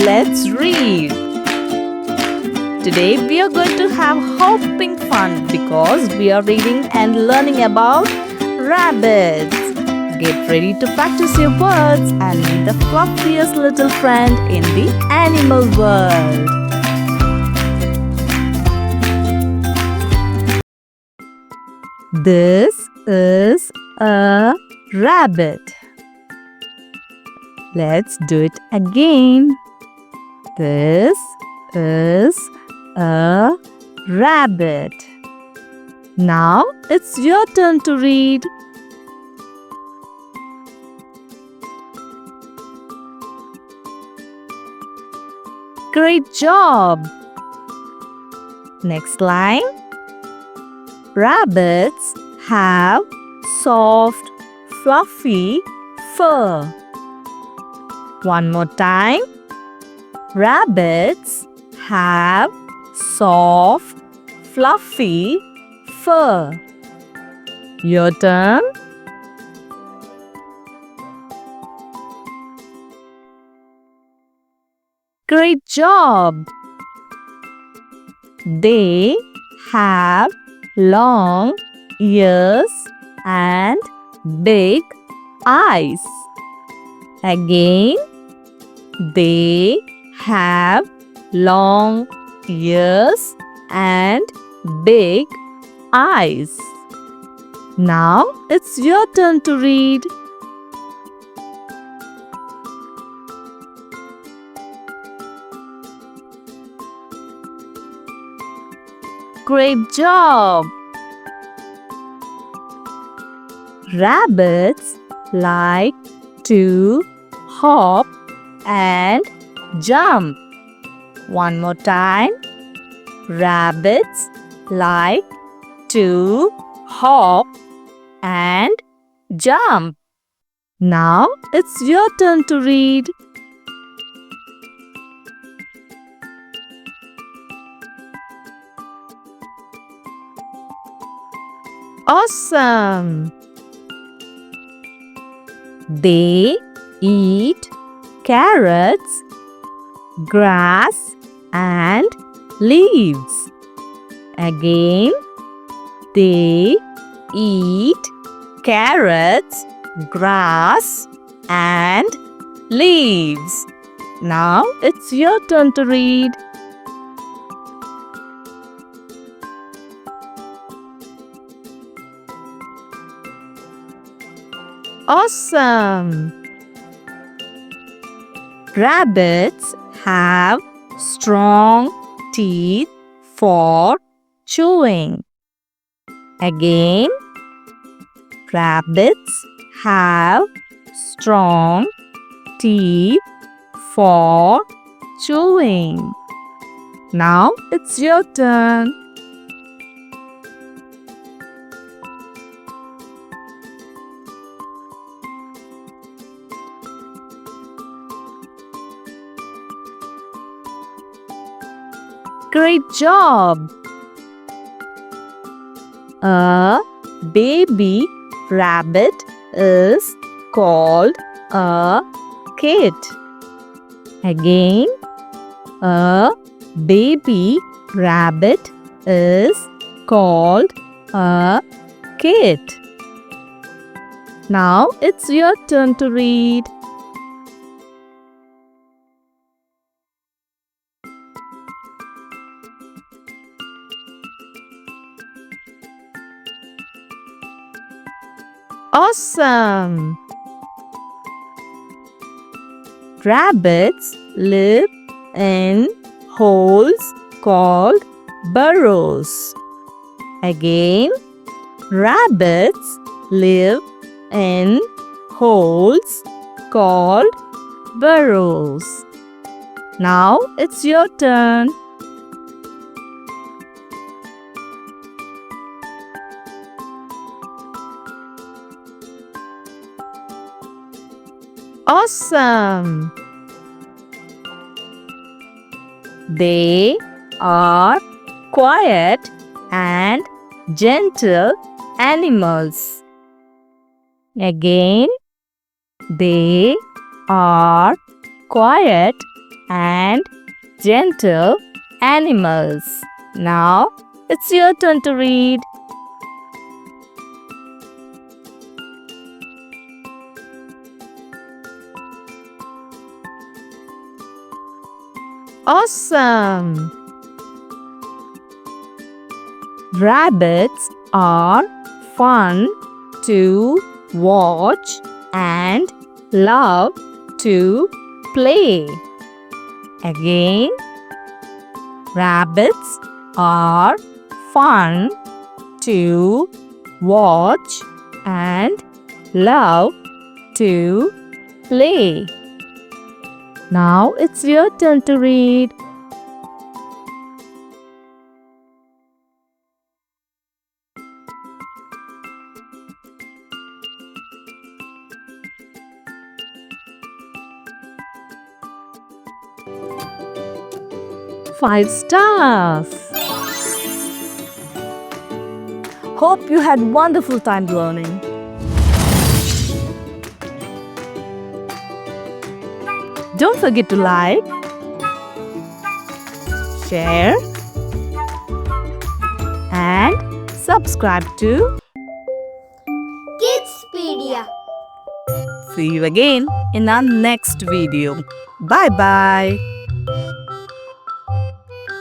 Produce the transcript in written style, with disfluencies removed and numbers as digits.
let's read. Today we are going to have hopping fun because we are reading and learning about rabbits. Get ready to practice your words and meet the fluffiest little friend in the animal world. This is a rabbit. Let's do it again. This is a rabbit. Now it's your turn to read. Great job! Next line. Rabbits have soft, fluffy fur. One more time. Rabbits have soft, fluffy fur. Your turn. Great job! They have long ears and big eyes. Again, they have long ears and big eyes. Now it's your turn to read. Great job! Rabbits like to hop and jump. One more time. Rabbits like to hop and jump. Now it's your turn to read. Awesome! They eat carrots, grass, and leaves. Again, they eat carrots, grass, and leaves. Now it's your turn to read. Awesome! Rabbits have strong teeth for chewing. Again, rabbits have strong teeth for chewing. Now it's your turn. Great job! A baby rabbit is called a kid. Again, a baby rabbit is called a kid. Now it's your turn to read. Awesome! Rabbits live in holes called burrows. Again, rabbits live in holes called burrows. Now it's your turn. Awesome! They are quiet and gentle animals. Again, they are quiet and gentle animals. Now it's your turn to read. Awesome! Rabbits are fun to watch and love to play. Again, rabbits are fun to watch and love to play. Now it's your turn to read. Five stars. Hope you had wonderful time learning. Don't forget to like, share, and subscribe to Kidzpedia. See you again in our next video. Bye bye.